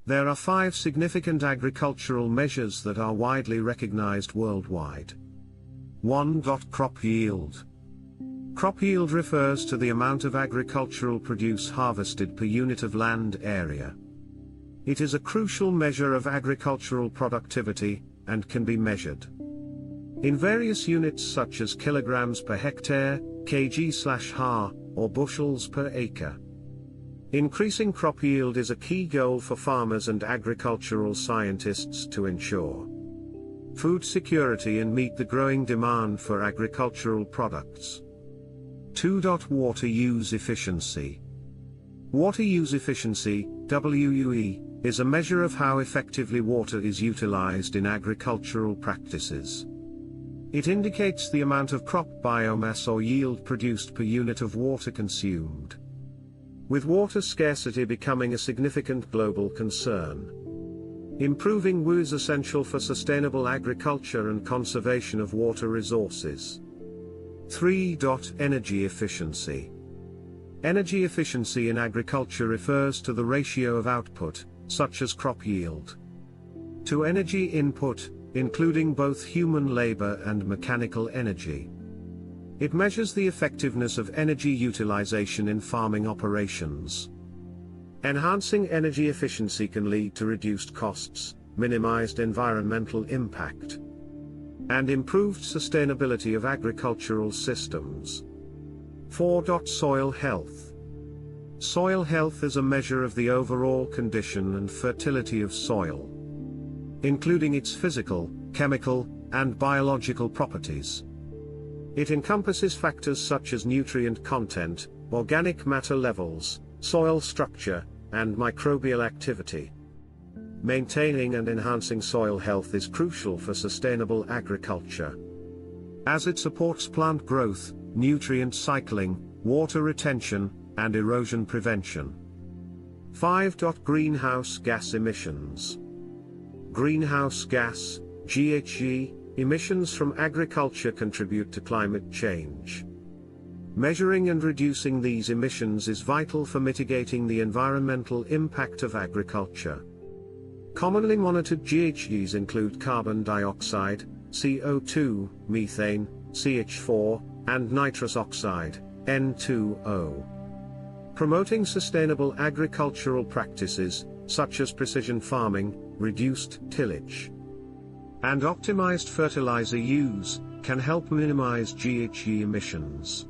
There are 5 significant agricultural measures that are widely recognized worldwide. 1. Crop yield. Crop yield refers to the amount of agricultural produce harvested per unit of land area. It is a crucial measure of agricultural productivity, and can be measured in various units such as kilograms per hectare, kg/ha, or bushels per acre. Increasing crop yield is a key goal for farmers and agricultural scientists to ensure food security and meet the growing demand for agricultural products. 2. Water use efficiency. Water use efficiency, WUE, is a measure of how effectively water is utilized in agricultural practices. It indicates the amount of crop biomass or yield produced per unit of water consumed. With water scarcity becoming a significant global concern, improving WUE is essential for sustainable agriculture and conservation of water resources. 3. Energy efficiency. Energy efficiency in agriculture refers to the ratio of output, such as crop yield, to energy input, including both human labor and mechanical energy. It measures the effectiveness of energy utilization in farming operations. Enhancing energy efficiency can lead to reduced costs, minimized environmental impact, and improved sustainability of agricultural systems. 4. Soil health. Soil health is a measure of the overall condition and fertility of soil, including its physical, chemical, and biological properties. It encompasses factors such as nutrient content, organic matter levels, soil structure, and microbial activity. Maintaining and enhancing soil health is crucial for sustainable agriculture, as it supports plant growth, nutrient cycling, water retention, and erosion prevention. 5. Greenhouse gas emissions. Greenhouse gas, GHG, emissions from agriculture contribute to climate change. Measuring and reducing these emissions is vital for mitigating the environmental impact of agriculture. Commonly monitored GHGs include carbon dioxide, CO2, methane, CH4, and nitrous oxide, N2O. Promoting sustainable agricultural practices, such as precision farming, reduced tillage, and optimized fertilizer use, can help minimize GHG emissions.